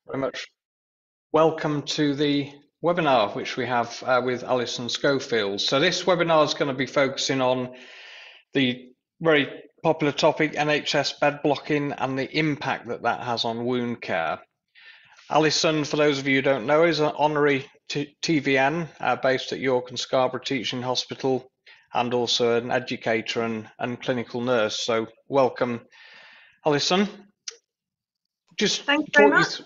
Very much. Welcome to the webinar, which we have with Alison Schofield. So this webinar is going to be focusing on the very popular topic, NHS bed blocking, and the impact that that has on wound care. Alison, for those of you who don't know, is an honorary TVN based at York and Scarborough Teaching Hospital, and also an educator and clinical nurse. So welcome, Alison. Thank you very much.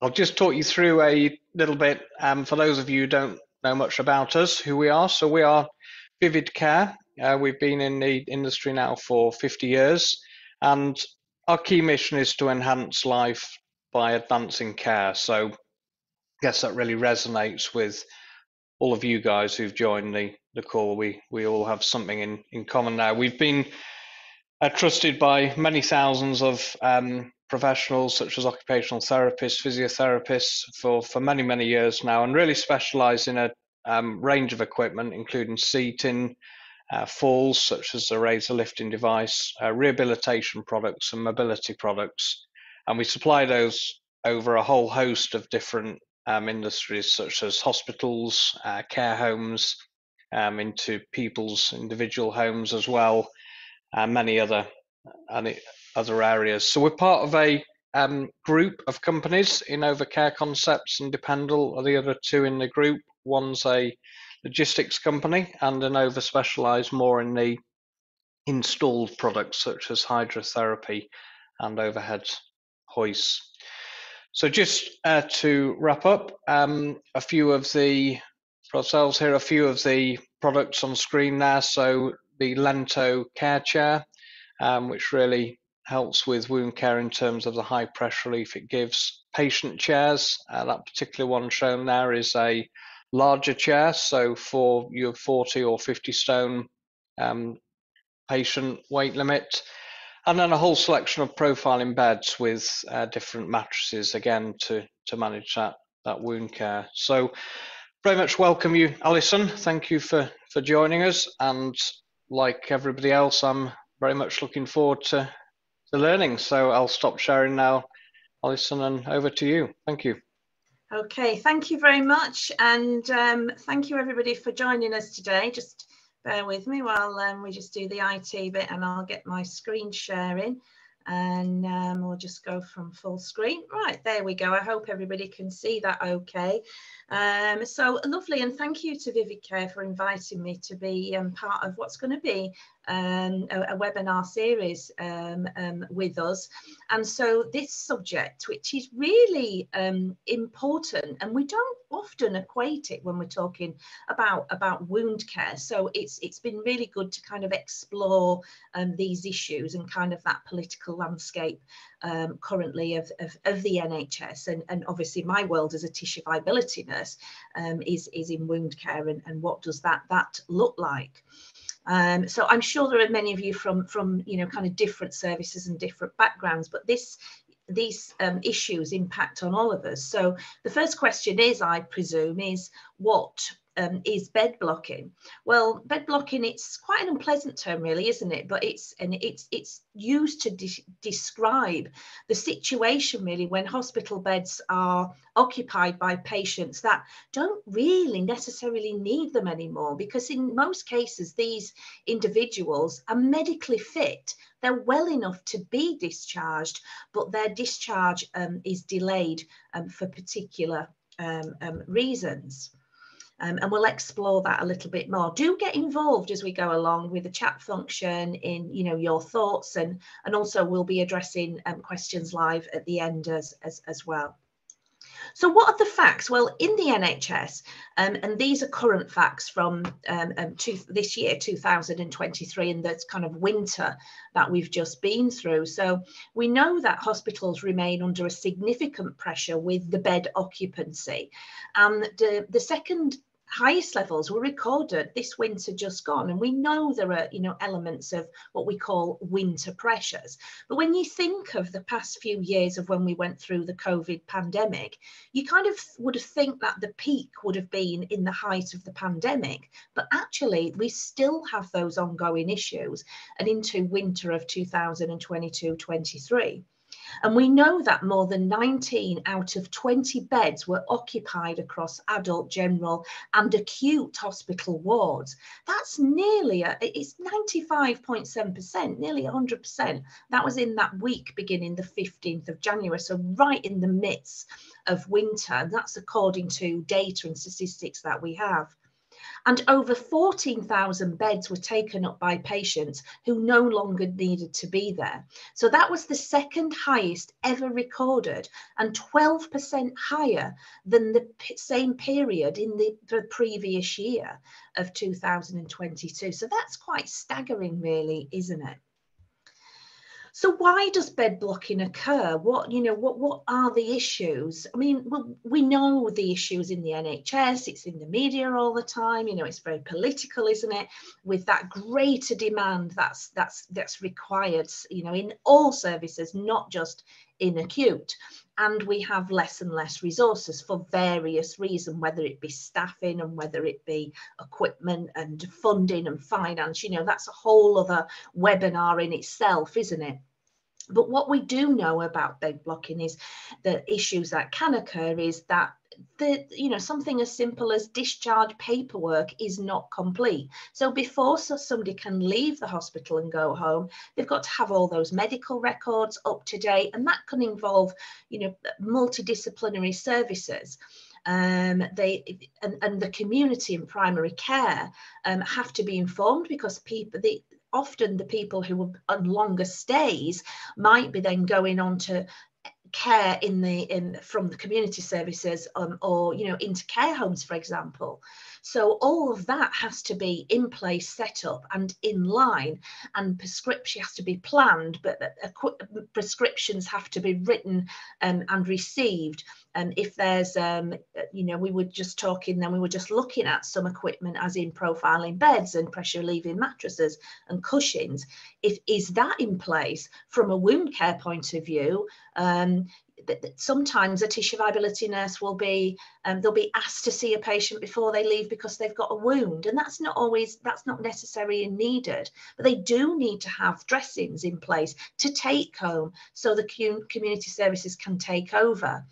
I'll just talk you through a little bit for those of you who don't know much about us, who we are. So we are Vivid Care. We've been in the industry now for 50 years, and our key mission is to enhance life by advancing care. So I guess that really resonates with all of you guys who've joined the call. We all have something in common now. We've been trusted by many thousands of professionals such as occupational therapists, physiotherapists for many years now, and really specialise in a range of equipment, including seating, falls such as the razor lifting device, rehabilitation products and mobility products, and we supply those over a whole host of different industries such as hospitals, care homes, into people's individual homes as well, and many other areas. So we're part of a group of companies. Innova Care Concepts and Dependal are the other two in the group. One's a logistics company, and Innova specialise more in the installed products such as hydrotherapy and overhead hoists. So just to wrap up, a few of the products on screen there. So the Lento Care Chair, which really helps with wound care in terms of the high pressure relief it gives. Patient chairs, that particular one shown there is a larger chair, so for your 40 or 50 stone patient weight limit. And then a whole selection of profiling beds with different mattresses, again, to manage that wound care. So very much welcome you, Alison. Thank you for joining us. And like everybody else, I'm very much looking forward to the learning. So I'll stop sharing now, Alison, and over to you. Thank you. Okay, thank you very much. And thank you everybody for joining us today. Just bear with me while we just do the IT bit, and I'll get my screen sharing, and we'll just go from full screen. Right, there we go. I hope everybody can see that okay. So lovely, and thank you to Vivid Care for inviting me to be part of what's going to be a webinar series with us. And so this subject, which is really important, and we don't often equate it when we're talking about wound care, so it's been really good to kind of explore these issues and kind of that political landscape currently of the NHS, and obviously my world as a tissue viability nurse is in wound care, and what does that look like. So I'm sure there are many of you from kind of different services and different backgrounds, but these issues impact on all of us. So the first question is, I presume, is what is bed blocking? Well, bed blocking, it's quite an unpleasant term really, isn't it? But it's used to describe the situation really when hospital beds are occupied by patients that don't really necessarily need them anymore, because in most cases these individuals are medically fit. They're well enough to be discharged, but their discharge is delayed for particular reasons. And we'll explore that a little bit more. Do get involved as we go along with the chat function in your thoughts, and also we'll be addressing questions live at the end as well. So what are the facts? Well, in the NHS, and these are current facts from this year, 2023, and that's kind of winter that we've just been through. So we know that hospitals remain under a significant pressure with the bed occupancy. And the second highest levels were recorded this winter just gone, and we know there are elements of what we call winter pressures. But when you think of the past few years of when we went through the COVID pandemic, you kind of would think that the peak would have been in the height of the pandemic, but actually we still have those ongoing issues and into winter of 2022-23. And we know that more than 19 out of 20 beds were occupied across adult, general and acute hospital wards. That's nearly, it's 95.7%, nearly 100%. That was in that week beginning the 15th of January, so right in the midst of winter. And that's according to data and statistics that we have. And over 14,000 beds were taken up by patients who no longer needed to be there. So that was the second highest ever recorded and 12% higher than the same period in the previous year of 2022. So that's quite staggering, really, isn't it? So why does bed blocking occur? What are the issues? I mean, we know the issues in the NHS, it's in the media all the time, it's very political, isn't it? With that greater demand that's required, in all services, not just in acute. And we have less and less resources for various reasons, whether it be staffing and whether it be equipment and funding and finance. That's a whole other webinar in itself, isn't it? But what we do know about bed blocking is the issues that can occur is that something as simple as discharge paperwork is not complete. So before somebody can leave the hospital and go home, they've got to have all those medical records up to date, and that can involve, multidisciplinary services. The community and primary care have to be informed, because often the people who are on longer stays might be then going on to care from the community services or into care homes, for example. So all of that has to be in place, set up and in line, and prescription has to be planned, but prescriptions have to be written and received. And if there's, we were just looking at some equipment, as in profiling beds and pressure relieving mattresses and cushions. Is that in place from a wound care point of view? Sometimes a tissue viability nurse will be, they'll be asked to see a patient before they leave because they've got a wound, and that's not necessarily needed, but they do need to have dressings in place to take home so the community services can take over.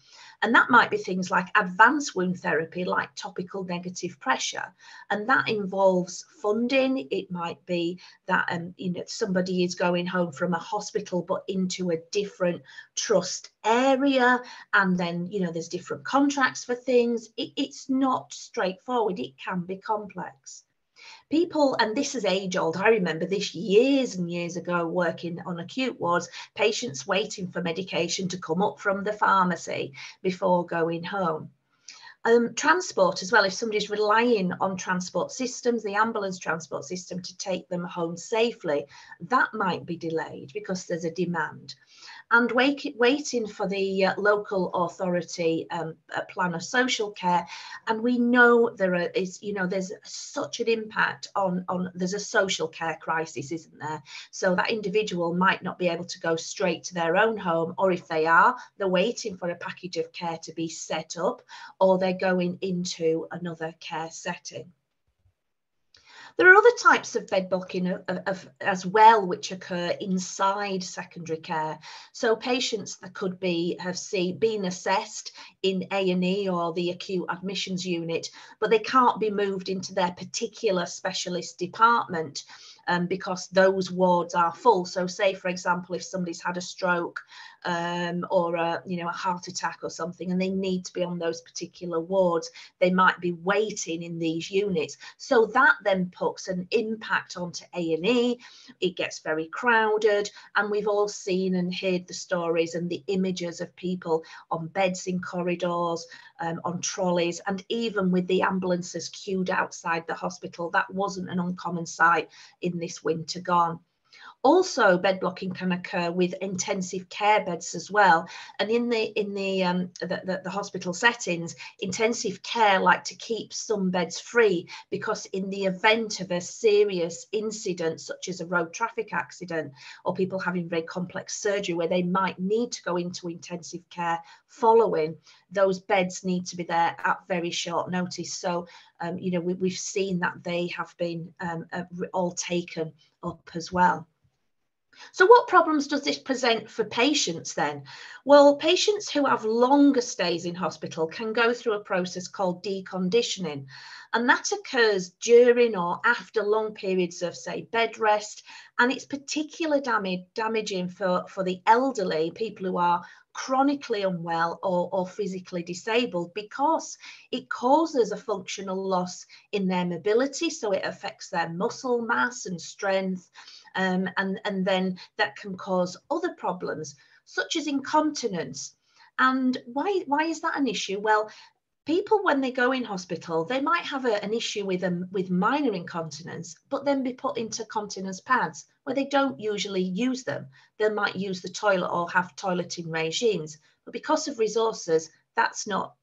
And that might be things like advanced wound therapy, like topical negative pressure. And that involves funding. It might be that somebody is going home from a hospital but into a different trust area. And then, there's different contracts for things. It's not straightforward. It can be complex. People, and this is age old, I remember this years and years ago working on acute wards, patients waiting for medication to come up from the pharmacy before going home. Transport as well, if somebody's relying on transport systems, the ambulance transport system, to take them home safely, that might be delayed because there's a demand. And waiting for the local authority plan of social care. And we know there's such an impact there's a social care crisis, isn't there? So that individual might not be able to go straight to their own home, or if they are, they're waiting for a package of care to be set up, or they're going into another care setting. There are other types of bed blocking as well, which occur inside secondary care. So patients that could have been assessed in A&E or the acute admissions unit, but they can't be moved into their particular specialist department because those wards are full. So say, for example, if somebody's had a stroke or a heart attack or something, and they need to be on those particular wards, they might be waiting in these units. So that then puts an impact onto A&E. It gets very crowded, and we've all seen and heard the stories and the images of people on beds in corridors, on trolleys, and even with the ambulances queued outside the hospital. That wasn't an uncommon sight in this winter gone. Also, bed blocking can occur with intensive care beds as well. And in the hospital settings, intensive care like to keep some beds free, because in the event of a serious incident, such as a road traffic accident, or people having very complex surgery where they might need to go into intensive care following, those beds need to be there at very short notice. So, we've seen that they have been all taken up as well. So what problems does this present for patients then? Well, patients who have longer stays in hospital can go through a process called deconditioning, and that occurs during or after long periods of, say, bed rest, and it's particularly damaging for the elderly, people who are chronically unwell or physically disabled, because it causes a functional loss in their mobility, so it affects their muscle mass and strength. And then that can cause other problems, such as incontinence. And why is that an issue? Well, people, when they go in hospital, they might have an issue with minor incontinence, but then be put into continence pads where they don't usually use them. They might use the toilet or have toileting regimes, but because of resources, that's not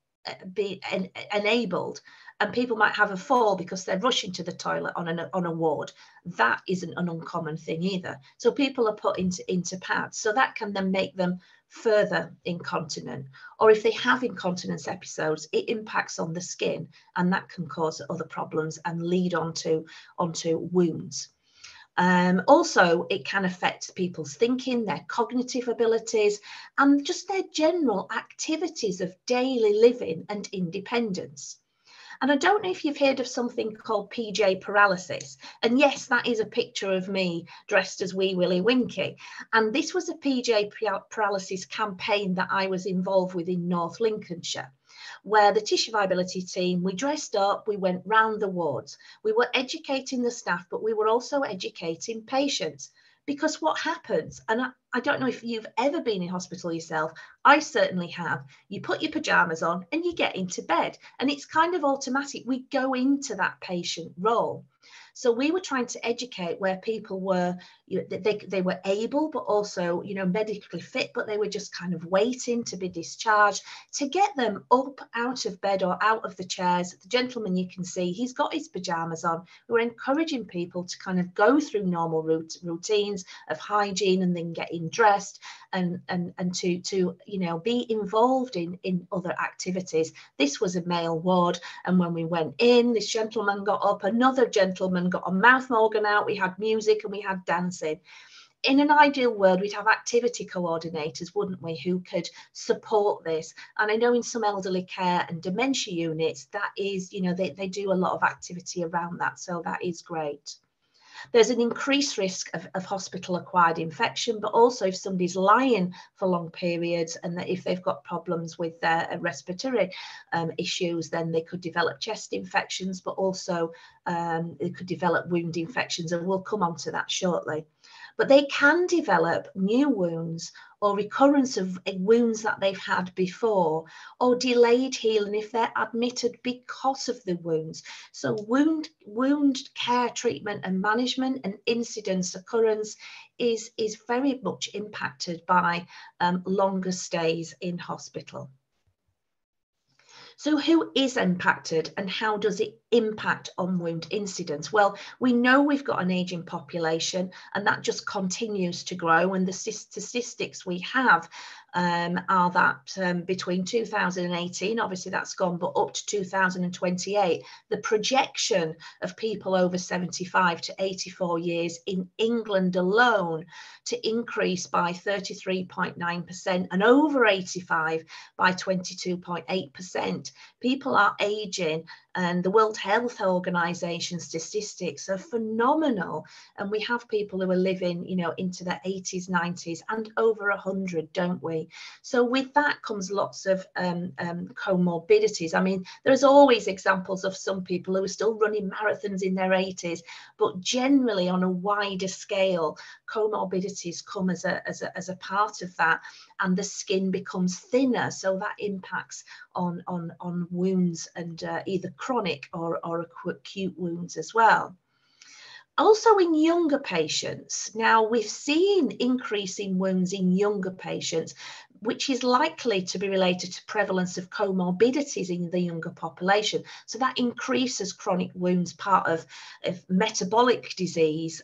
enabled. And people might have a fall because they're rushing to the toilet on a ward. That isn't an uncommon thing either. So people are put into pads. So that can then make them further incontinent. Or if they have incontinence episodes, it impacts on the skin, and that can cause other problems and lead onto wounds. Also, it can affect people's thinking, their cognitive abilities, and just their general activities of daily living and independence. And I don't know if you've heard of something called PJ paralysis. And yes, that is a picture of me dressed as Wee Willie Winky. And this was a PJ paralysis campaign that I was involved with in North Lincolnshire, where the tissue viability team, we dressed up, we went round the wards. We were educating the staff, but we were also educating patients. Because what happens, and I don't know if you've ever been in hospital yourself, I certainly have, you put your pajamas on and you get into bed, and it's kind of automatic. We go into that patient role. So we were trying to educate where people were, they were able, but also, medically fit, but they were just kind of waiting to be discharged, to get them up out of bed or out of the chairs. The gentleman, you can see, he's got his pajamas on. We were encouraging people to kind of go through normal routines of hygiene and then getting dressed and to be involved in other activities. This was a male ward, and when we went in, this gentleman got up, another gentleman got a mouth organ out, we had music and we had dancing. In an ideal world, we'd have activity coordinators, wouldn't we, who could support this. And I know in some elderly care and dementia units, that is, they do a lot of activity around that, so that is great. There's an increased risk of hospital-acquired infection, but also if somebody's lying for long periods, and that if they've got problems with their respiratory issues, then they could develop chest infections, but also they could develop wound infections, and we'll come on to that shortly. But they can develop new wounds or recurrence of wounds that they've had before, or delayed healing if they're admitted because of the wounds. So wound care, treatment and management and incidence occurrence is very much impacted by longer stays in hospital. So who is impacted and how does it impact on wound incidence? Well, we know we've got an ageing population and that just continues to grow, and the statistics we have are that between 2018, obviously that's gone, but up to 2028, the projection of people over 75 to 84 years in England alone to increase by 33.9% and over 85 by 22.8%. People are aging, and the World Health Organization statistics are phenomenal. And we have people who are living, into their 80s, 90s and over 100, don't we? So with that comes lots of comorbidities. I mean, there's always examples of some people who are still running marathons in their 80s, but generally on a wider scale, comorbidities come as a part of that, and the skin becomes thinner, so that impacts on wounds, and either chronic or acute wounds as well. Also in younger patients, now we've seen increasing wounds in younger patients, which is likely to be related to prevalence of comorbidities in the younger population. So that increases chronic wounds, part of metabolic disease,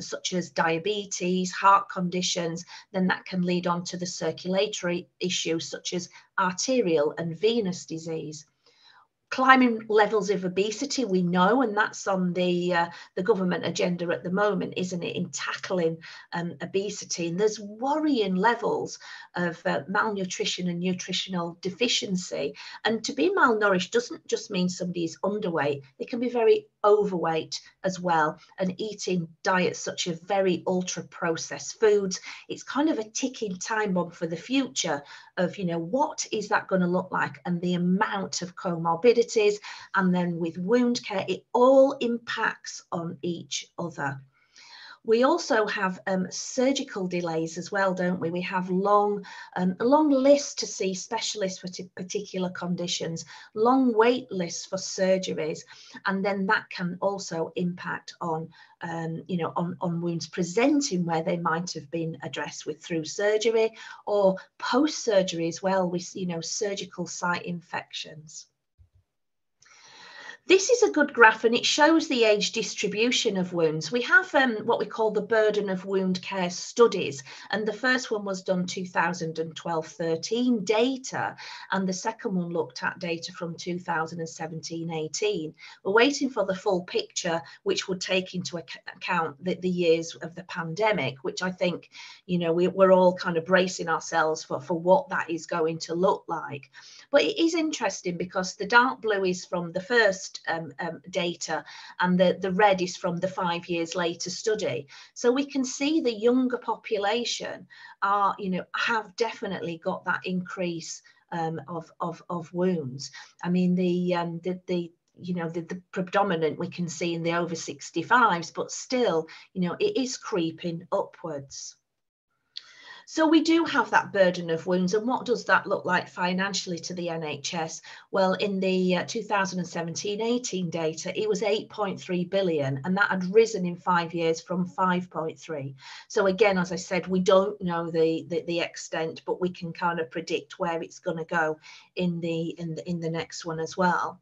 such as diabetes, heart conditions, then that can lead on to the circulatory issues such as arterial and venous disease. Climbing levels of obesity, we know, and that's on the government agenda at the moment, isn't it, in tackling obesity. And there's worrying levels of malnutrition and nutritional deficiency. And to be malnourished doesn't just mean somebody is underweight. They can be very overweight as well, and eating diets such as very ultra processed foods. It's kind of a ticking time bomb for the future of, you know, what is that going to look like, and the amount of comorbidities. And then with wound care, it all impacts on each other. We also have surgical delays as well, don't we? We have a long list to see specialists for particular conditions, long wait lists for surgeries, and then that can also impact on, you know, on wounds presenting where they might have been addressed with through surgery, or post-surgery as well with, you know, surgical site infections. This is a good graph, and it shows the age distribution of wounds. We have what we call the burden of wound care studies, and the first one was done 2012-13 data, and the second one looked at data from 2017-18. We're waiting for the full picture, which would take into account the years of the pandemic, which I think, you know, we're all kind of bracing ourselves for what that is going to look like. But it is interesting because the dark blue is from the first data, and the red is from the 5 years later study. So we can see the younger population are, you know, have definitely got that increase of wounds. I mean, the you know, the predominant we can see in the over 65s, but still, you know, it is creeping upwards. So we do have that burden of wounds, and what does that look like financially to the NHS? Well, in the 2017-18 data, it was 8.3 billion, and that had risen in 5 years from 5.3. So again, as I said, we don't know the extent, but we can kind of predict where it's going to go in the next one as well.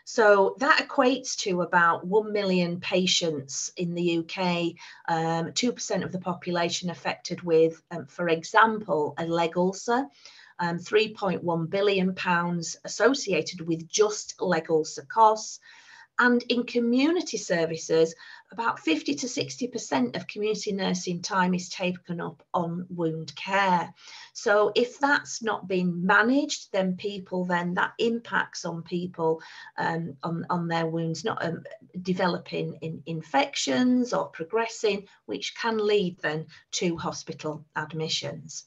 So that equates to about 1 million patients in the UK, 2% of the population affected with, for example, a leg ulcer, £3.1 billion associated with just leg ulcer costs. And in community services, about 50 to 60% of community nursing time is taken up on wound care. So if that's not being managed, then that impacts on people on their wounds, not developing in infections or progressing, which can lead then to hospital admissions.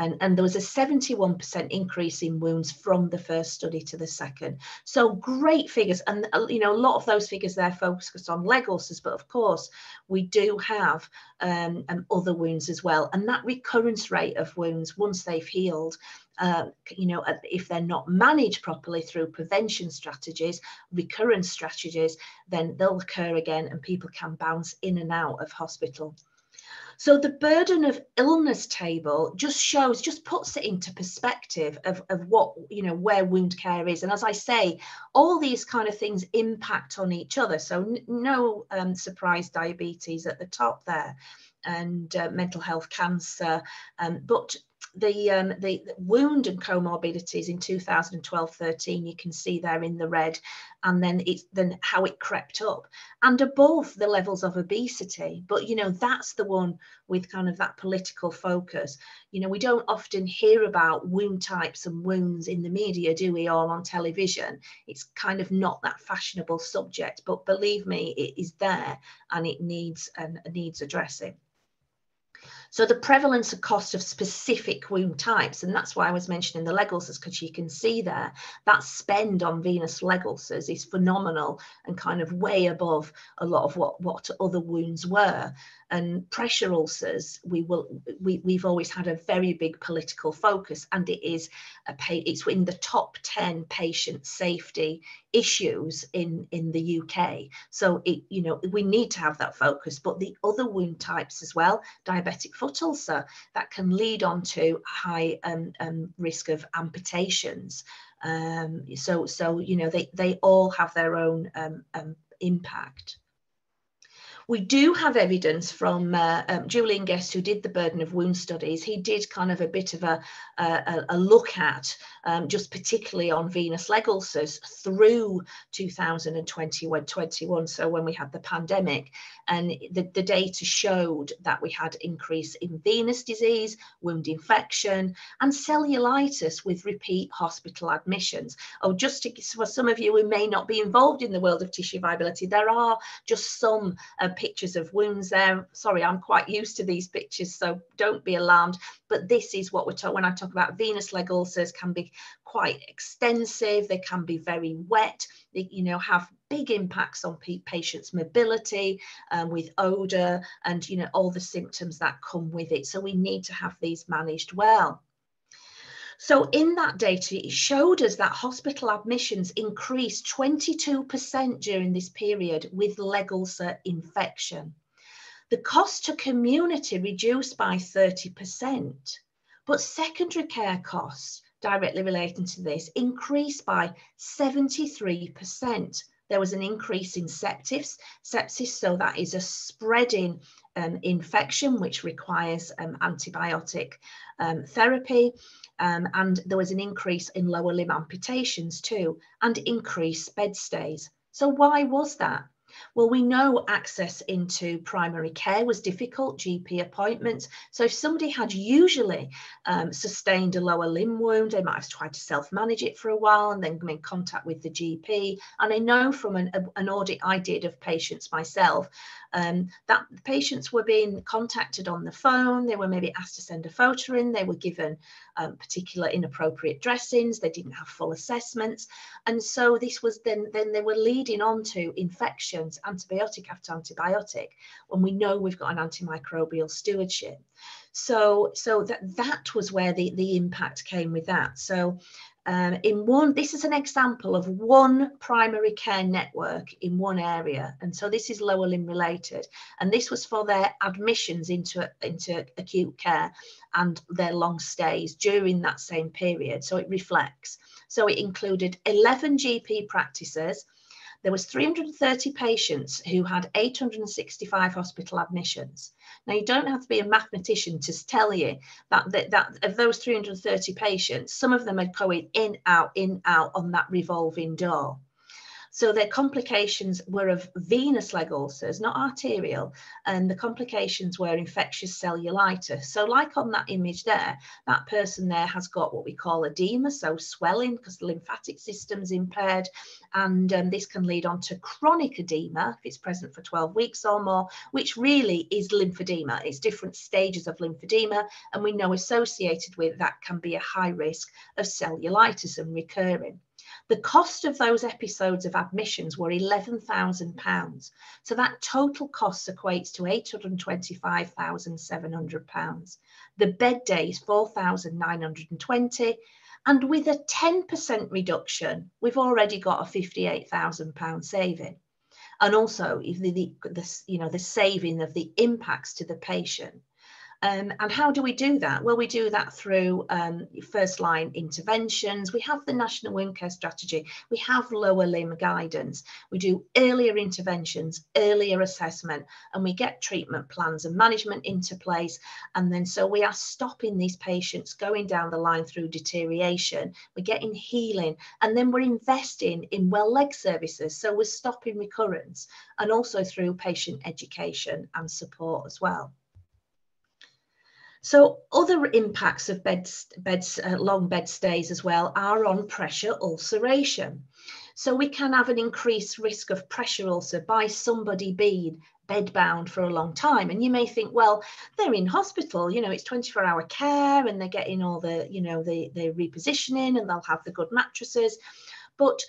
And there was a 71% increase in wounds from the first study to the second. So great figures. And, you know, a lot of those figures there focus on leg ulcers, but of course we do have other wounds as well. And that recurrence rate of wounds, once they've healed, you know, if they're not managed properly through prevention strategies, recurrence strategies, then they'll occur again and people can bounce in and out of hospital. So the burden of illness table just puts it into perspective of what, you know, where wound care is. And as I say, all these kind of things impact on each other. So no surprise, diabetes at the top there, and mental health, cancer, but the wound and comorbidities in 2012-13, you can see there in the red, and then how it crept up, and above the levels of obesity. But, you know, that's the one with kind of that political focus. You know, we don't often hear about wound types and wounds in the media, do we, or on television? It's kind of not that fashionable subject, but believe me, it is there, and it needs addressing. So the prevalence and cost of specific wound types, and that's why I was mentioning the leg ulcers, because you can see there that spend on venous leg ulcers is phenomenal and kind of way above a lot of what other wounds were. And pressure ulcers, we've always had a very big political focus, and it's in the top 10 patient safety issues in the UK. So you know, we need to have that focus, but the other wound types as well, diabetic foot ulcer, that can lead on to high risk of amputations. So you know, they all have their own impact. We do have evidence from Julian Guest, who did the burden of wound studies. He did kind of a bit of a look at just particularly on venous leg ulcers through 2021, so when we had the pandemic, and the data showed that we had increase in venous disease, wound infection, and cellulitis with repeat hospital admissions. Oh, just for some of you who may not be involved in the world of tissue viability, there are just some pictures of wounds there. Sorry, I'm quite used to these pictures, so don't be alarmed. But this is what we're talking when I talk about venous leg ulcers. Can be quite extensive. They can be very wet. They, have big impacts on patients' mobility with odour and, all the symptoms that come with it. So we need to have these managed well. So in that data, it showed us that hospital admissions increased 22% during this period with leg ulcer infection. The cost to community reduced by 30%, but secondary care costs directly relating to this increased by 73%. There was an increase in sepsis, so that is a spreading infection which requires antibiotic therapy. And there was an increase in lower limb amputations too, and increased bed stays. So why was that? Well, we know access into primary care was difficult, GP appointments. So if somebody had usually sustained a lower limb wound, they might have tried to self-manage it for a while and then come in contact with the GP. And I know from an audit I did of patients myself, that patients were being contacted on the phone. They were maybe asked to send a photo in. They were given particular inappropriate dressings. They didn't have full assessments. And so this was then they were leading on to infections, antibiotic after antibiotic, when we know we've got an antimicrobial stewardship. So that was where the impact came with that. So this is an example of one primary care network in one area. And so this is lower limb related. And this was for their admissions into acute care and their long stays during that same period. So it reflects. So it included 11 GP practices. There was 330 patients who had 865 hospital admissions. Now, you don't have to be a mathematician to tell you that of those 330 patients, some of them are going in, out on that revolving door. So their complications were of venous leg ulcers, not arterial, and the complications were infectious cellulitis. So like on that image there, that person there has got what we call edema, so swelling because the lymphatic system's impaired, and this can lead on to chronic edema if it's present for 12 weeks or more, which really is lymphedema. It's different stages of lymphedema, and we know associated with that can be a high risk of cellulitis and recurring. The cost of those episodes of admissions were £11,000. So that total cost equates to £825,700. The bed days, 4,920. And with a 10% reduction, we've already got a £58,000 saving. And also the saving of the impacts to the patient. And how do we do that? Well, we do that through first line interventions. We have the National Wound Care Strategy. We have lower limb guidance. We do earlier interventions, earlier assessment, and we get treatment plans and management into place. And then so we are stopping these patients going down the line through deterioration. We're getting healing, and then we're investing in well leg services. So we're stopping recurrence, and also through patient education and support as well. So other impacts of long bed stays as well are on pressure ulceration. So we can have an increased risk of pressure ulcer by somebody being bedbound for a long time. And you may think, well, they're in hospital, it's 24-hour care and they're getting all the, the repositioning, and they'll have the good mattresses. But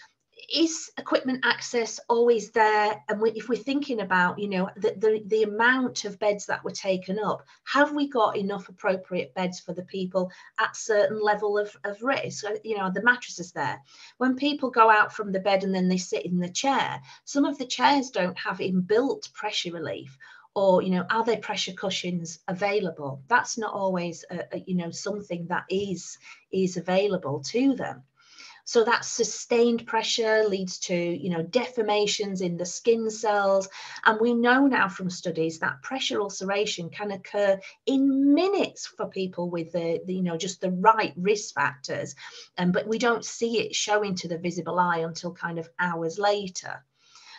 is equipment access always there? And if we're thinking about, the amount of beds that were taken up, have we got enough appropriate beds for the people at certain level of risk? The mattresses there. When people go out from the bed and then they sit in the chair, some of the chairs don't have inbuilt pressure relief. Or, are there pressure cushions available? That's not always, something that is available to them. So that sustained pressure leads to, deformations in the skin cells. And we know now from studies that pressure ulceration can occur in minutes for people with just the right risk factors. But we don't see it showing to the visible eye until kind of hours later.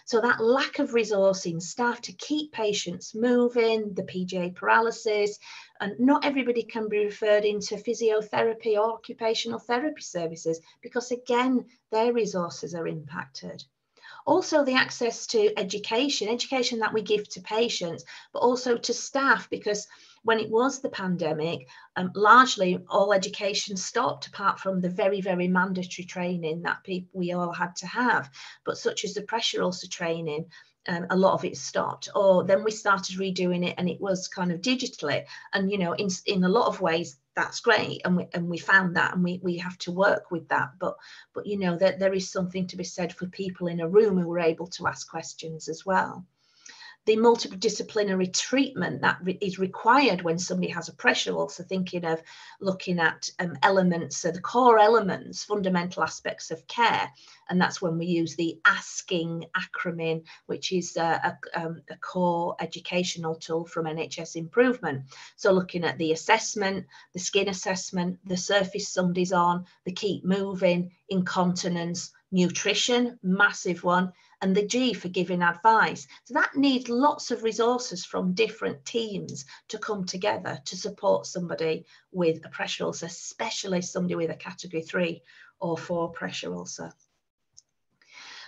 So that lack of resourcing staff to keep patients moving, the PGA paralysis, and not everybody can be referred into physiotherapy or occupational therapy services because, again, their resources are impacted. Also, the access to education that we give to patients, but also to staff, because when it was the pandemic, largely all education stopped apart from the very, very mandatory training that we all had to have. But such as the pressure ulcer training, a lot of it stopped. Or then we started redoing it and it was kind of digitally. And, in a lot of ways, that's great. And we found that, and we have to work with that. But that there is something to be said for people in a room who were able to ask questions as well. The multidisciplinary treatment that is required when somebody has a pressure ulcer, thinking of looking at elements, so the core elements, fundamental aspects of care. And that's when we use the ASKING acronym, which is a core educational tool from NHS Improvement. So looking at the assessment, the skin assessment, the surface somebody's on, the keep moving, incontinence, nutrition, massive one, and the G for giving advice. So that needs lots of resources from different teams to come together to support somebody with a pressure ulcer, especially somebody with a category 3 or 4 pressure ulcer.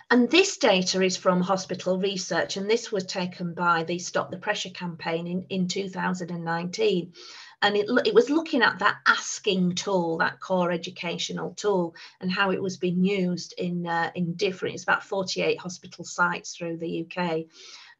And this data is from hospital research, and this was taken by the Stop the Pressure campaign in 2019. And it was looking at that ASKING tool, that core educational tool, and how it was being used in different, it's about 48 hospital sites through the UK.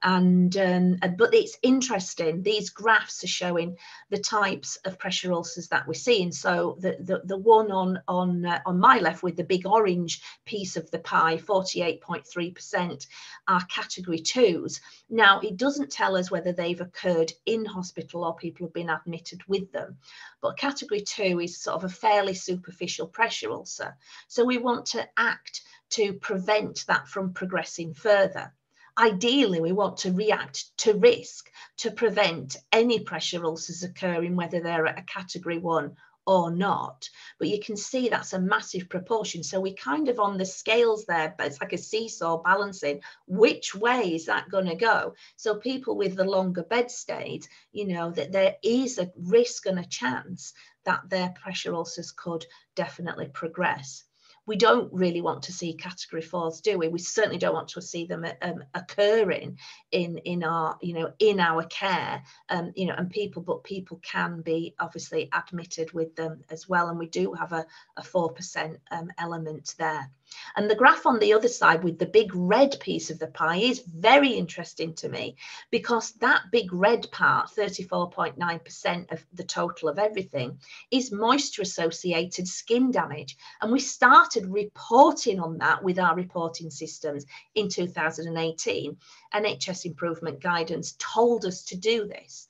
But it's interesting, these graphs are showing the types of pressure ulcers that we're seeing. So the one on my left with the big orange piece of the pie, 48.3%, are category 2s. Now, it doesn't tell us whether they've occurred in hospital or people have been admitted with them. But category 2 is sort of a fairly superficial pressure ulcer. So we want to act to prevent that from progressing further. Ideally, we want to react to risk to prevent any pressure ulcers occurring, whether they're at a category 1 or not. But you can see that's a massive proportion. So we kind of on the scales there, but it's like a seesaw balancing. Which way is that going to go? So people with the longer bed stays, that there is a risk and a chance that their pressure ulcers could definitely progress. We don't really want to see category 4s, do we? We certainly don't want to see them occurring in our care, and people can be obviously admitted with them as well. And we do have a 4% element there. And the graph on the other side with the big red piece of the pie is very interesting to me, because that big red part, 34.9% of the total of everything, is moisture associated skin damage. And we started reporting on that with our reporting systems in 2018. NHS Improvement Guidance told us to do this.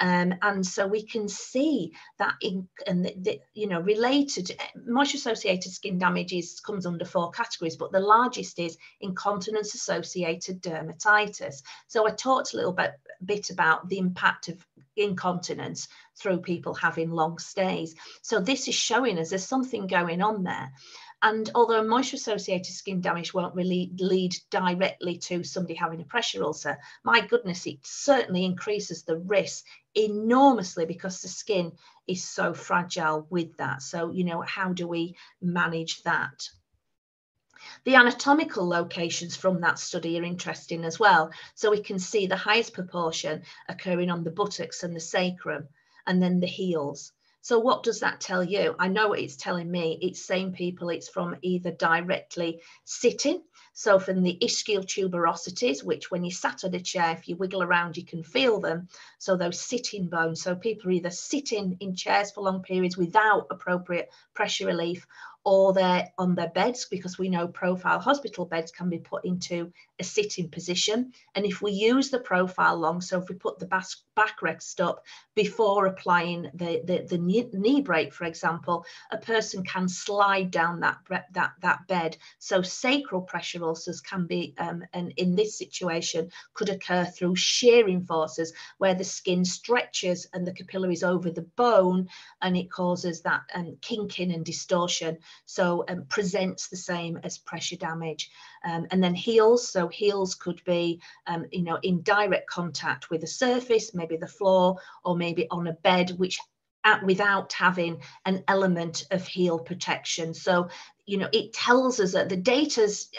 And so we can see that related moisture associated skin damage comes under 4 categories, but the largest is incontinence associated dermatitis. So I talked a little bit about the impact of incontinence through people having long stays. So this is showing us there's something going on there. And although moisture-associated skin damage won't really lead directly to somebody having a pressure ulcer, my goodness, it certainly increases the risk enormously because the skin is so fragile with that. So, how do we manage that? The anatomical locations from that study are interesting as well. So we can see the highest proportion occurring on the buttocks and the sacrum, and then the heels. So what does that tell you? I know what it's telling me. It's saying people, it's from either directly sitting, so from the ischial tuberosities, which when you sat on a chair, if you wiggle around, you can feel them. So those sitting bones. So people are either sitting in chairs for long periods without appropriate pressure relief, or they're on their beds, because we know profile hospital beds can be put into a sitting position. And if we use the profile long, so if we put the backrest up before applying the knee brace, for example, a person can slide down that bed. So sacral pressure ulcers can be, and in this situation, could occur through shearing forces, where the skin stretches and the capillaries over the bone, and it causes that kinking and distortion. So presents the same as pressure damage. And then heels. So heels could be, in direct contact with a surface, maybe the floor, or maybe on a bed, which without having an element of heel protection. So, it tells us that the data's,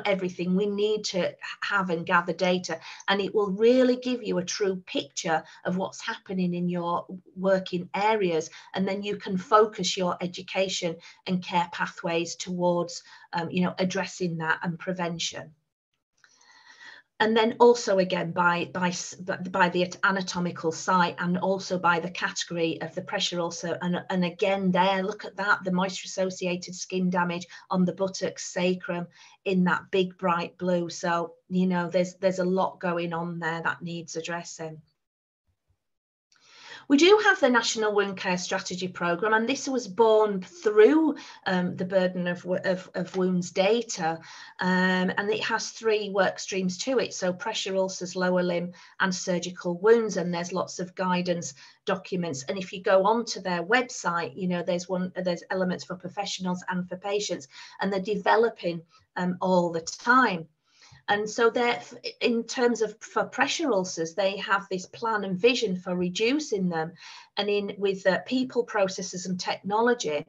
everything. We need to have and gather data, and it will really give you a true picture of what's happening in your working areas. And then you can focus your education and care pathways towards, addressing that and prevention. And then also again by the anatomical site, and also by the category of the pressure ulcer. And again there, look at that, the moisture associated skin damage on the buttocks, sacrum, in that big bright blue. So, there's a lot going on there that needs addressing. We do have the National Wound Care Strategy Programme, and this was born through the burden of wounds data, and it has 3 work streams to it. So pressure ulcers, lower limb and surgical wounds, and there's lots of guidance documents. And if you go onto their website, there's elements for professionals and for patients, and they're developing all the time. And so in terms of for pressure ulcers, they have this plan and vision for reducing them, and with people, processes and technology.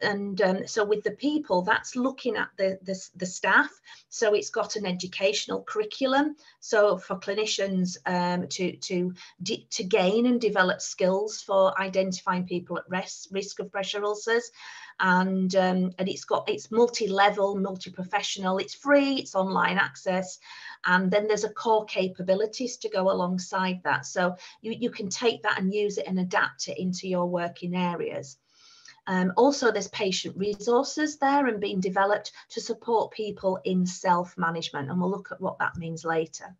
And so with the people, that's looking at the staff. So it's got an educational curriculum, so for clinicians to gain and develop skills for identifying people at risk of pressure ulcers. And it's multi-level, multi-professional, it's free, it's online access, and then there's a core capabilities to go alongside that. So you can take that and use it and adapt it into your working areas. Also, there's patient resources there and being developed to support people in self-management, and we'll look at what that means later.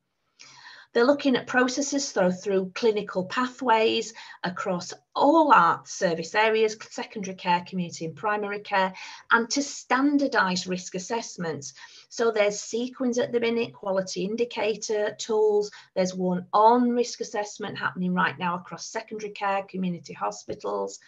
They're looking at processes through clinical pathways across all our service areas, secondary care, community and primary care, and to standardise risk assessments. So there's sequence at the minute, quality indicator tools. There's one on risk assessment happening right now across secondary care, community hospitals.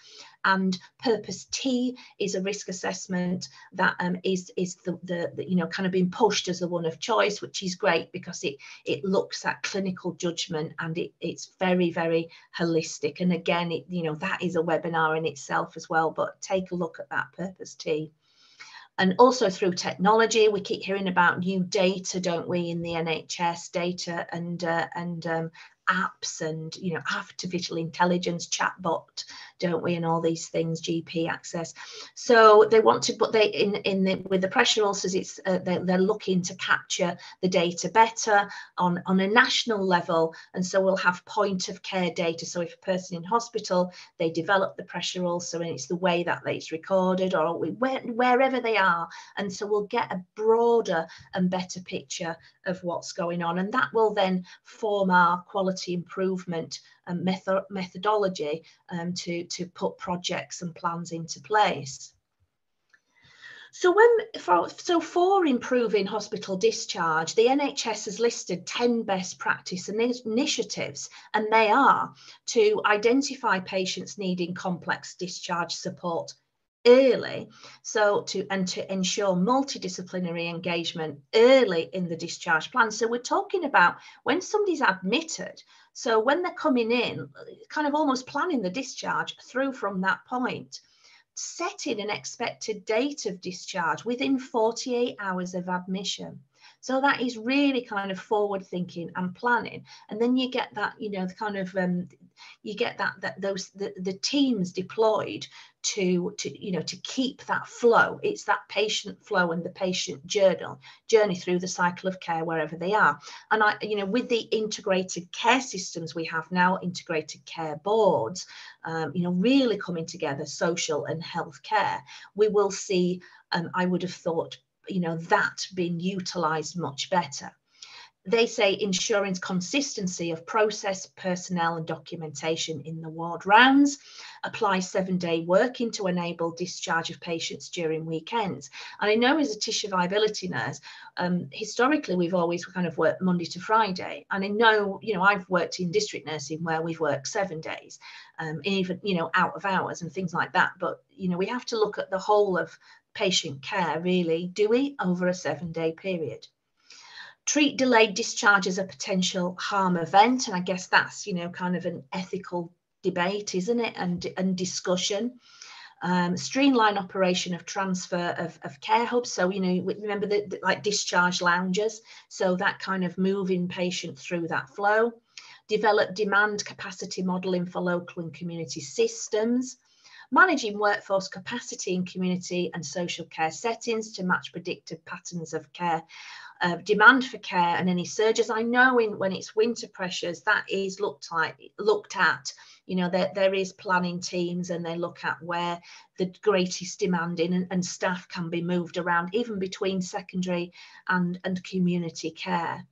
And Purpose T is a risk assessment that is the kind of being pushed as the one of choice, which is great because it looks at clinical judgment, and it's very, very holistic. And again, that is a webinar in itself as well, but take a look at that Purpose T. And also through technology, we keep hearing about new data, don't we, in the NHS, data and apps and artificial intelligence, chatbot, don't we, and all these things, GP access. So they want to, but with the pressure ulcers, it's they're looking to capture the data better on a national level, and so we'll have point of care data. So if a person in hospital, they develop the pressure ulcer, and it's the way that it's recorded, or wherever they are, and so we'll get a broader and better picture of what's going on, and that will then form our quality improvement methodology to put projects and plans into place. So for improving hospital discharge, the NHS has listed 10 best practice initiatives, and they are to identify patients needing complex discharge support early, so to ensure multidisciplinary engagement early in the discharge plan. So we're talking about when somebody's admitted, so when they're coming in, kind of almost planning the discharge through from that point, setting an expected date of discharge within 48 hours of admission. So that is really kind of forward thinking and planning. And then you get that, you get the teams deployed to keep that flow. It's that patient flow and the patient journey through the cycle of care wherever they are. And with the integrated care systems we have now, integrated care boards, really coming together, social and health care, we will see, I would have thought, that being utilised much better. They say ensuring consistency of process, personnel and documentation in the ward rounds, apply 7-day working to enable discharge of patients during weekends. And I know as a tissue viability nurse, historically we've always kind of worked Monday to Friday. And I know, I've worked in district nursing where we've worked 7 days, even, out of hours and things like that. But, we have to look at the whole of patient care, really, do we, over a 7-day period. Treat delayed discharge as a potential harm event. And I guess that's, kind of an ethical debate, isn't it? And discussion. Streamline operation of transfer of care hubs. So, remember like discharge lounges. So that kind of moving patient through that flow. Develop demand capacity modelling for local and community systems. Managing workforce capacity in community and social care settings to match predicted patterns of care. Demand for care and any surges. I know when it's winter pressures, that is looked at. There is planning teams and they look at where the greatest demand in and staff can be moved around, even between secondary and community care.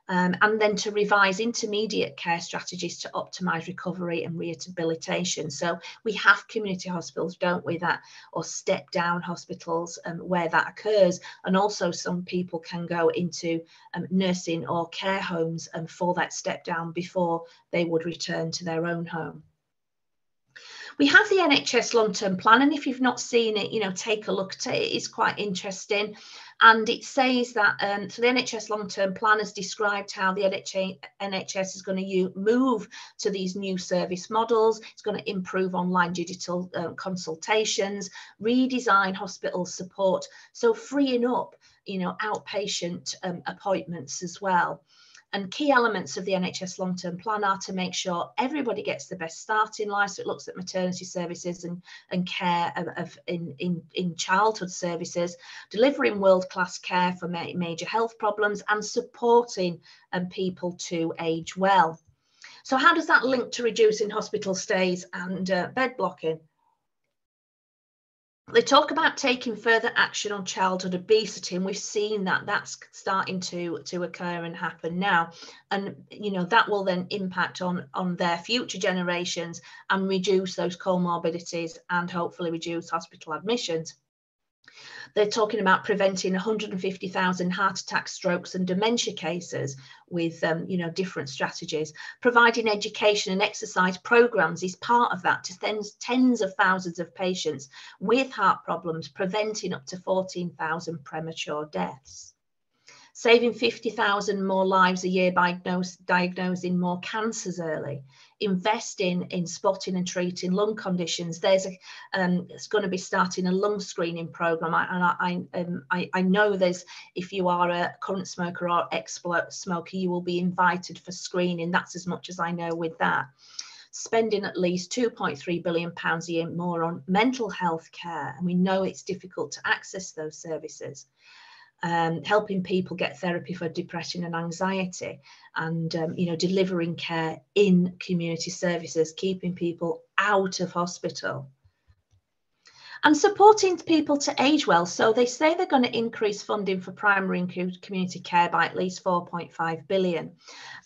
And then to revise intermediate care strategies to optimise recovery and rehabilitation. So we have community hospitals, don't we, or step down hospitals where that occurs. And also some people can go into nursing or care homes for that step down before they would return to their own home. We have the NHS Long Term Plan, and if you've not seen it, take a look at it. It's quite interesting. And it says that, so the NHS Long Term Plan has described how the NHS is going to move to these new service models. It's going to improve online digital consultations, redesign hospital support, so freeing up, outpatient appointments as well. And key elements of the NHS Long Term Plan are to make sure everybody gets the best start in life. So it looks at maternity services and care in childhood services, delivering world-class care for major health problems and supporting people to age well. So how does that link to reducing hospital stays and bed blocking? They talk about taking further action on childhood obesity, and we've seen that that's starting to occur and happen now. And, that will then impact on their future generations and reduce those comorbidities and hopefully reduce hospital admissions. They're talking about preventing 150,000 heart attacks, strokes and dementia cases with, different strategies. Providing education and exercise programs is part of that to tens of thousands of patients with heart problems, preventing up to 14,000 premature deaths. Saving 50,000 more lives a year by diagnosing more cancers early, investing in spotting and treating lung conditions. It's going to be starting a lung screening program, and I know if you are a current smoker or ex-smoker, you will be invited for screening. That's as much as I know with that. Spending at least £2.3 billion a year more on mental health care, and we know it's difficult to access those services. Helping people get therapy for depression and anxiety, and delivering care in community services, keeping people out of hospital, and supporting people to age well. So they say they're going to increase funding for primary and community care by at least 4.5 billion,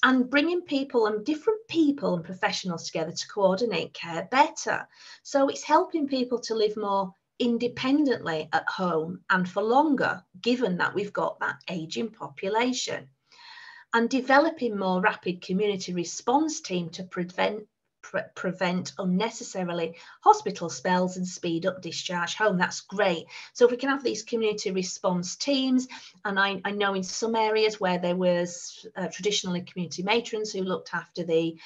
and bringing people and different people and professionals together to coordinate care better. So it's helping people to live more independently at home and for longer, given that we've got that aging population, and developing more rapid community response team to prevent unnecessarily hospital spells and speed up discharge home. That's great. So if we can have these community response teams, and I know in some areas where there was traditionally community matrons who looked after the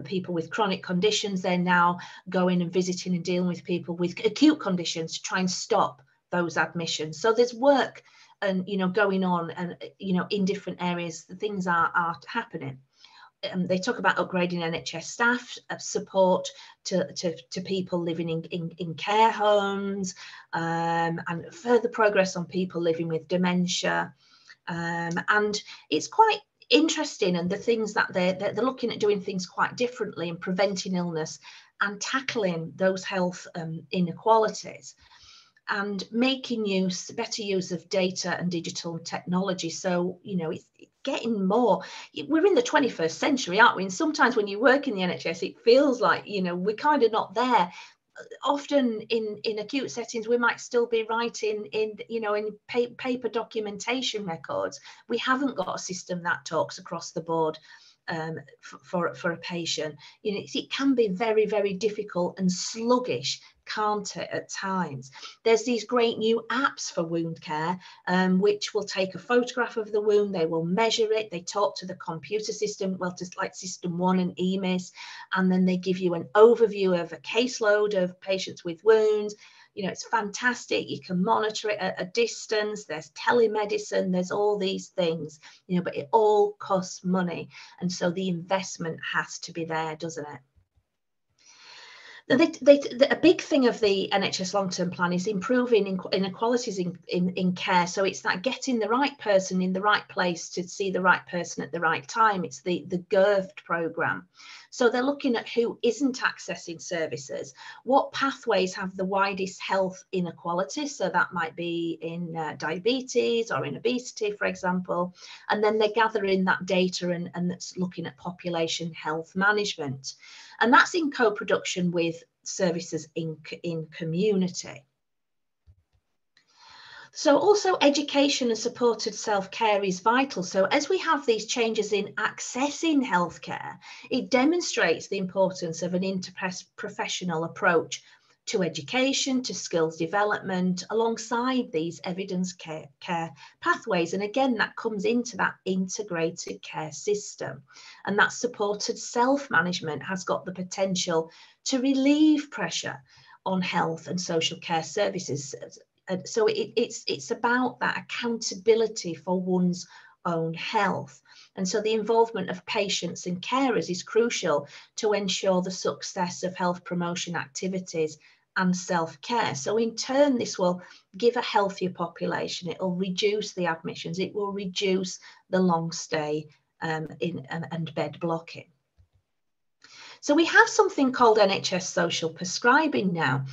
people with chronic conditions, they're now going and visiting and dealing with people with acute conditions to try and stop those admissions. So there's work and going on, and in different areas, the things are happening. they talk about upgrading NHS staff support to people living in care homes, and further progress on people living with dementia. And it's quite interesting, and the things that they're looking at doing things quite differently and preventing illness and tackling those health inequalities, and making better use of data and digital technology. So, you know, it's getting more. We're in the 21st century, aren't we? And sometimes when you work in the NHS, it feels like, you know, we're kind of not there. Often in acute settings, we might still be writing in paper documentation records. We haven't got a system that talks across the board for a patient. You know, it can be very, very difficult and sluggish, can't it, at times? There's these great new apps for wound care, which will take a photograph of the wound, they will measure it, they talk to the computer system, well, just like System 1 and EMIS, and then they give you an overview of a caseload of patients with wounds. You know, it's fantastic. You can monitor it at a distance. There's telemedicine. There's all these things, you know, but it all costs money. And so the investment has to be there, doesn't it? A big thing of the NHS Long Term Plan is improving inequalities in care. So it's that getting the right person in the right place to see the right person at the right time. It's the GIRVed programme. So they're looking at who isn't accessing services, what pathways have the widest health inequalities. So that might be in diabetes or in obesity, for example. And then they're gathering that data and that's looking at population health management. And that's in co-production with services in community. So also education and supported self-care is vital. So as we have these changes in accessing healthcare, it demonstrates the importance of an interprofessional approach to education, to skills development, alongside these evidence care pathways. And again, that comes into that integrated care system. And that supported self-management has got the potential to relieve pressure on health and social care services. So it's about that accountability for one's own health. And so the involvement of patients and carers is crucial to ensure the success of health promotion activities and self-care. So in turn, this will give a healthier population. It will reduce the admissions. It will reduce the long stay and bed blocking. So we have something called NHS social prescribing now.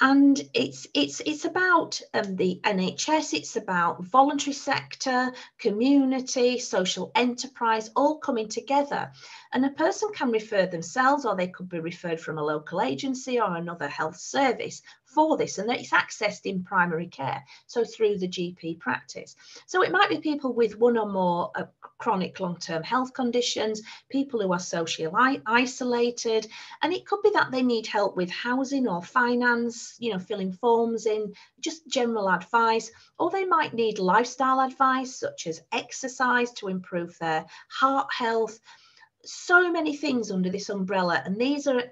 And it's about the NHS, it's about voluntary sector, community, social enterprise, all coming together. And a person can refer themselves, or they could be referred from a local agency or another health service for this, and it's accessed in primary care, so through the GP practice. So it might be people with one or more chronic long-term health conditions, people who are socially isolated, and it could be that they need help with housing or finance, you know, filling forms in, just general advice, or they might need lifestyle advice such as exercise to improve their heart health. So many things under this umbrella, and these are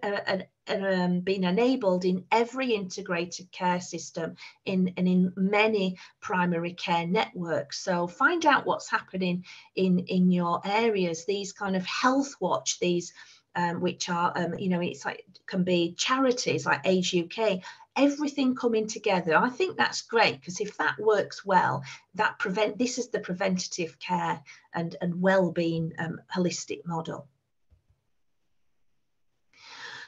being enabled in every integrated care system in many primary care networks. So find out what's happening in your areas. These kind of health watch, these which are you know, it's like can be charities like Age UK. Everything coming together. I think that's great, because if that works well, this is the preventative care and well-being holistic model.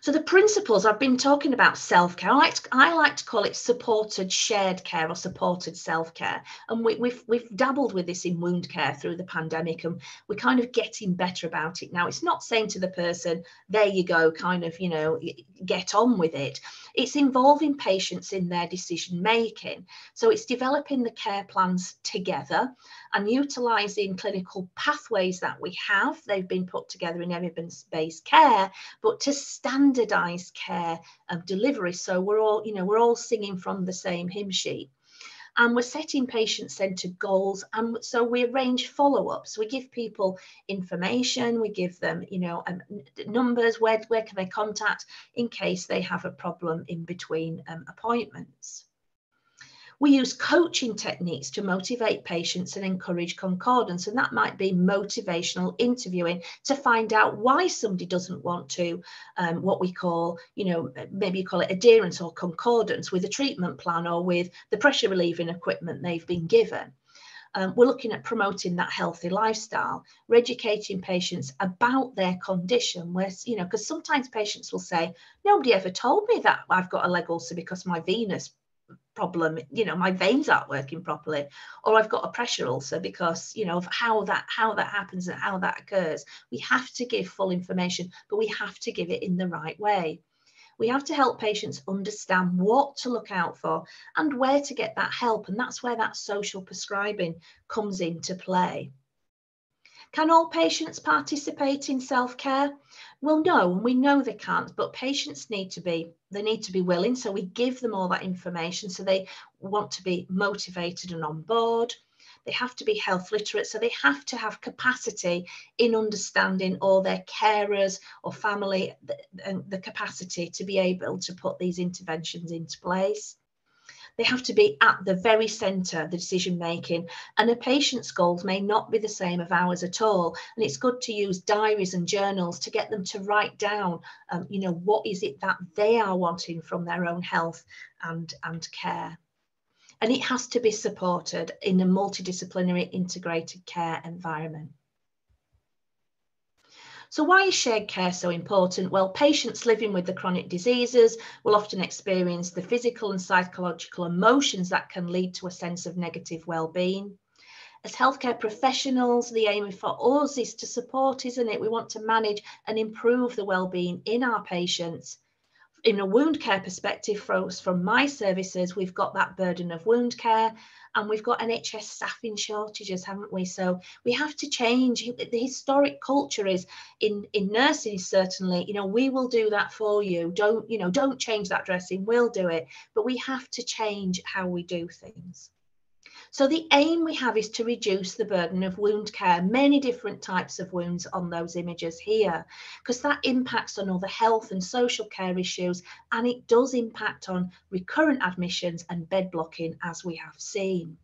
So the principles, I've been talking about self-care. I like to call it supported shared care or supported self-care. And we've dabbled with this in wound care through the pandemic, and we're kind of getting better about it now. It's not saying to the person, there you go, kind of, you know, get on with it. It's involving patients in their decision making. So it's developing the care plans together and utilising clinical pathways that we have. They've been put together in evidence-based care, but to standardise care of delivery. So we're all singing from the same hymn sheet. And we're setting patient-centred goals, and so we arrange follow-ups. We give people information, we give them, you know, numbers, where can they contact in case they have a problem in between appointments. We use coaching techniques to motivate patients and encourage concordance, and that might be motivational interviewing to find out why somebody doesn't want to, what we call, maybe you call it adherence or concordance with a treatment plan or with the pressure relieving equipment they've been given. We're looking at promoting that healthy lifestyle. We're educating patients about their condition, where, because sometimes patients will say, nobody ever told me that I've got a leg ulcer because my venous problem, my veins aren't working properly, or I've got a pressure ulcer because, of how that happens and how that occurs. We have to give full information, but we have to give it in the right way. We have to help patients understand what to look out for and where to get that help. And that's where that social prescribing comes into play. Can all patients participate in self-care? Well, no, we know they can't, but patients need to be willing. So we give them all that information. So they want to be motivated and on board. They have to be health literate, so they have to have capacity in understanding all their carers or family, and the capacity to be able to put these interventions into place. They have to be at the very centre of the decision making, and a patient's goals may not be the same of ours at all. And it's good to use diaries and journals to get them to write down, what is it that they are wanting from their own health and care. And it has to be supported in a multidisciplinary integrated care environment. So why is shared care so important? Well, patients living with the chronic diseases will often experience the physical and psychological emotions that can lead to a sense of negative well-being. As healthcare professionals, the aim for us is to support, isn't it? We want to manage and improve the well-being in our patients. In a wound care perspective, from my services, we've got that burden of wound care, and we've got NHS staffing shortages, haven't we? So we have to change. The historic culture is in nursing, certainly, we will do that for you. Don't change that dressing, we'll do it. But we have to change how we do things. So the aim we have is to reduce the burden of wound care, many different types of wounds on those images here, because that impacts on other health and social care issues, and it does impact on recurrent admissions and bed blocking, as we have seen.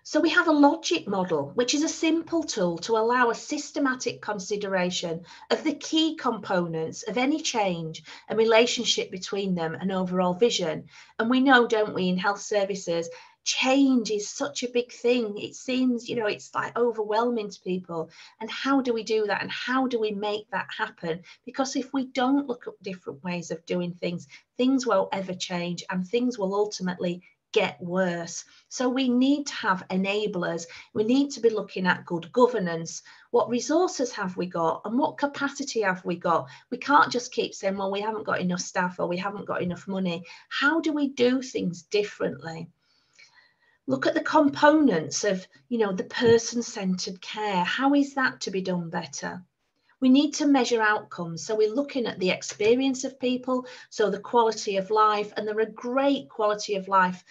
So we have a logic model, which is a simple tool to allow a systematic consideration of the key components of any change and relationship between them and overall vision. And we know, don't we, in health services, change is such a big thing. It seems, it's like overwhelming to people. And how do we do that? And how do we make that happen? Because if we don't look at different ways of doing things, things won't ever change, and things will ultimately get worse. So we need to have enablers. We need to be looking at good governance. What resources have we got, and what capacity have we got? We can't just keep saying, well, we haven't got enough staff, or we haven't got enough money. How do we do things differently? Look at the components of, the person-centered care. How is that to be done better? We need to measure outcomes. So we're looking at the experience of people, so the quality of life, and there are great quality of life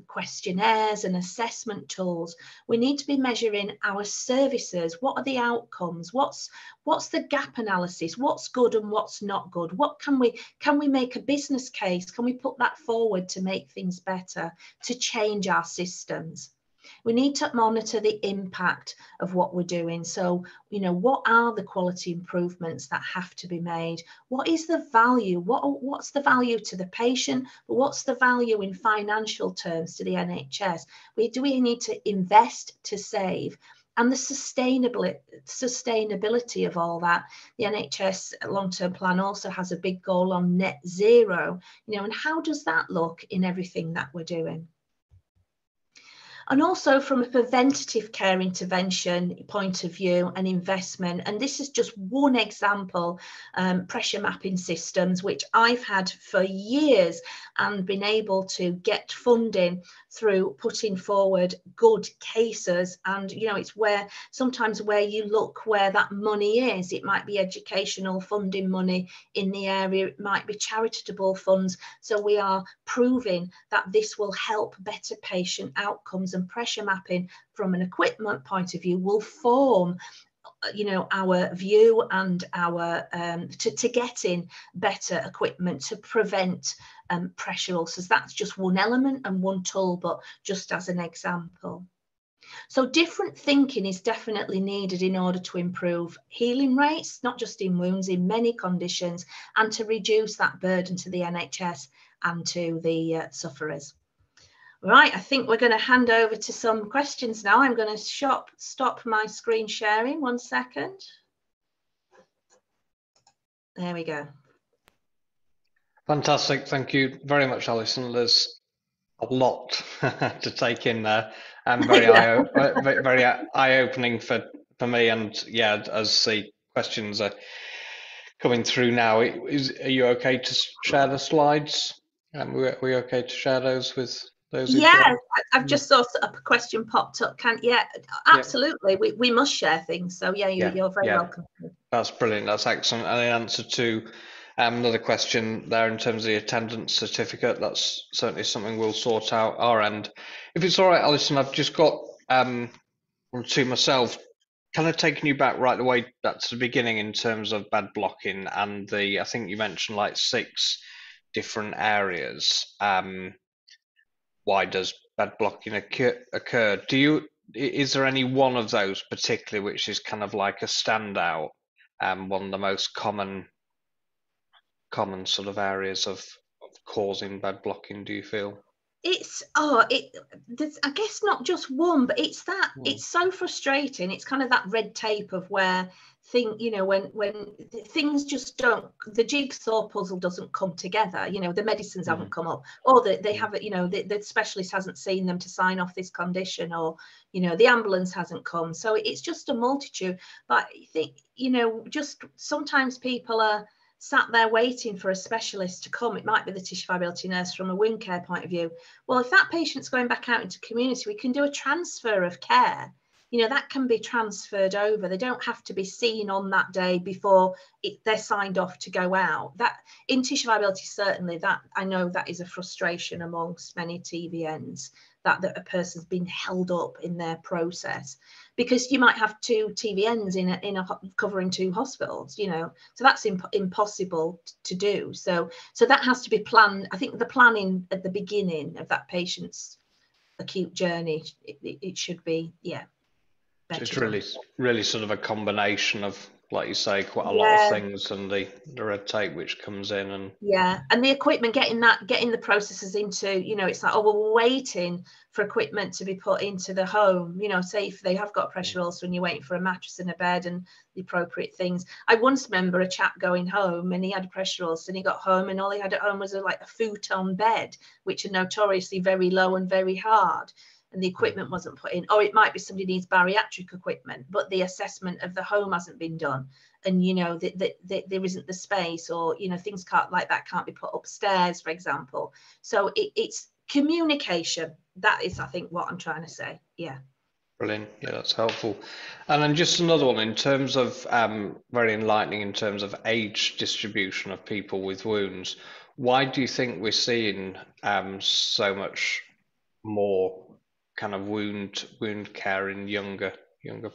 questionnaires and assessment tools. We need to be measuring our services. What are the outcomes? What's the gap analysis? What's good and what's not good? What can we make a business case? Can we put that forward to make things better, to change our systems? We need to monitor the impact of what we're doing. So, what are the quality improvements that have to be made? What is the value? What's the value to the patient? But what's the value in financial terms to the NHS? Do we need to invest to save? And the sustainability of all that. The NHS Long Term Plan also has a big goal on net zero, and how does that look in everything that we're doing? And also from a preventative care intervention point of view and investment, and this is just one example, pressure mapping systems, which I've had for years and been able to get funding through putting forward good cases. And, it's sometimes where you look where that money is. It might be educational funding money in the area, it might be charitable funds. So we are proving that this will help better patient outcomes, and pressure mapping from an equipment point of view will form our view and our to getting better equipment to prevent pressure ulcers. That's just one element and one tool, but just as an example. So different thinking is definitely needed in order to improve healing rates, not just in wounds, in many conditions, and to reduce that burden to the NHS and to the sufferers. Right, I think we're going to hand over to some questions now. I'm going to stop my screen sharing 1 second. There we go. Fantastic. Thank you very much, Alison. There's a lot to take in there, and very very eye-opening for me. And yeah, as the questions are coming through now, are you okay to share the slides? Are we okay to share those with those who joined? I've just saw a question popped up. Absolutely. Yeah. We must share things. So yeah, you're very welcome. That's brilliant. That's excellent. And in answer to another question there in terms of the attendance certificate, that's certainly something we'll sort out our end. If it's all right, Alison, I've just got to myself, kind of taking you back right the way back to the beginning in terms of bed blocking and I think you mentioned like 6 different areas. Why does bed blocking occur? Is there any one of those particularly which is kind of like a standout, one of the most common sort of areas of causing bed blocking, do you feel? There's, I guess, not just one, but it's that it's so frustrating. It's kind of that red tape of where when things just don't, the jigsaw puzzle doesn't come together. The medicines haven't come up, or they haven't, the specialist hasn't seen them to sign off this condition, or the ambulance hasn't come. So it's just a multitude. But I think just sometimes people are sat there waiting for a specialist to come. It might be the tissue viability nurse from a wound care point of view. Well, if that patient's going back out into community, we can do a transfer of care. That can be transferred over. They don't have to be seen on that day before they're signed off to go out. That in tissue viability, certainly, that I know that is a frustration amongst many TVNs, that a person's been held up in their process, because you might have 2 TVNs in a covering 2 hospitals, so that's impossible to do. So that has to be planned. I think the planning at the beginning of that patient's acute journey, it should be, It's really sort of a combination of, like you say, quite a lot of things, and the red tape which comes in, and and the equipment, getting the processes into, it's like, oh, well, we're waiting for equipment to be put into the home, say if they have got a pressure ulcer and you're waiting for a mattress and a bed and the appropriate things. I once remember a chap going home and he had a pressure ulcer, and he got home and all he had at home was a futon bed, which are notoriously very low and very hard. And the equipment wasn't put in. Or it might be somebody needs bariatric equipment, but the assessment of the home hasn't been done, and there isn't the space, or things can't be put upstairs, for example. So it's communication. That is, I think, what I'm trying to say. Yeah. Brilliant. Yeah, that's helpful. And then just another one in terms of very enlightening in terms of age distribution of people with wounds. Why do you think we're seeing so much more kind of wound care in younger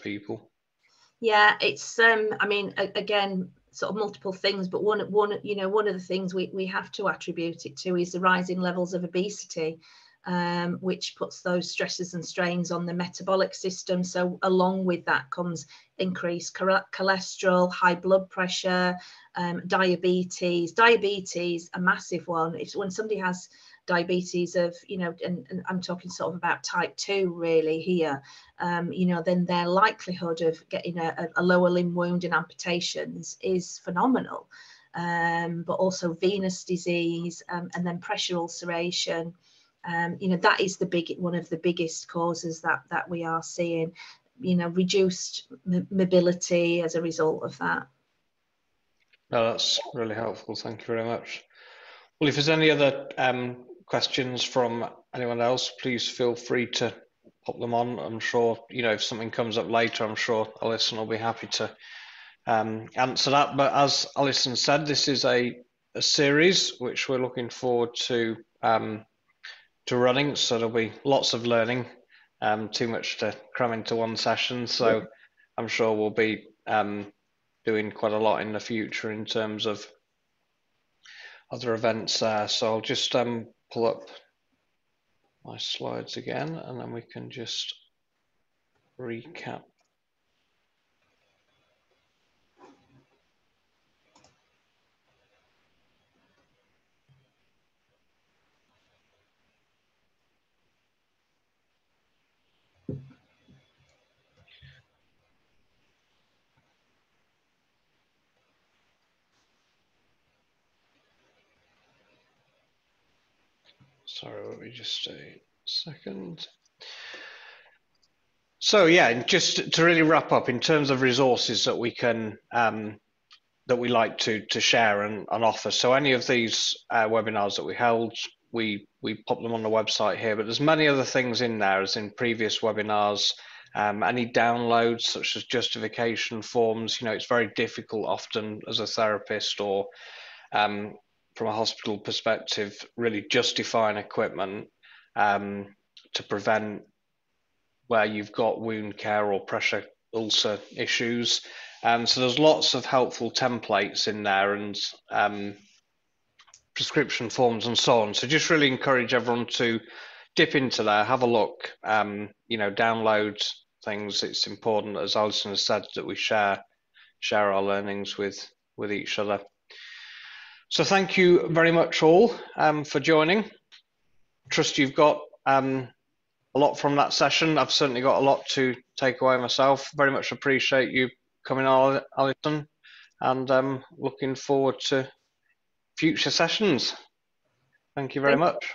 people? Yeah, it's I mean, again, sort of multiple things, but one of the things we have to attribute it to is the rising levels of obesity, which puts those stresses and strains on the metabolic system. So along with that comes increased cholesterol, high blood pressure, diabetes. Diabetes, a massive one. It's when somebody has diabetes of, and I'm talking sort of about type 2 really here, then their likelihood of getting a lower limb wound and amputations is phenomenal. But also venous disease, and then pressure ulceration. That is one of the biggest causes that we are seeing, reduced mobility as a result of that. No, that's really helpful. Thank you very much. Well, if there's any other questions from anyone else, please feel free to pop them on. I'm sure, if something comes up later, I'm sure Alison will be happy to answer that. But as Alison said, this is a series which we're looking forward to running, so there'll be lots of learning, too much to cram into one session. So I'm sure we'll be doing quite a lot in the future in terms of other events there. So I'll just pull up my slides again, and then we can just recap. Sorry, let me just a second. So yeah, just to really wrap up in terms of resources that we can that we like to share and offer. So any of these webinars that we held, we pop them on the website here, but there's many other things in there as in previous webinars. Any downloads such as justification forms, you know, it's very difficult often as a therapist or from a hospital perspective, really justifying equipment to prevent where you've got wound care or pressure ulcer issues. So there's lots of helpful templates in there and prescription forms and so on. So just really encourage everyone to dip into there, have a look, you know, download things. It's important, as Alison has said, that we share our learnings with each other. So thank you very much all for joining. Trust you've got a lot from that session. I've certainly got a lot to take away myself. Very much appreciate you coming on, Alison, and looking forward to future sessions. Thank you very much.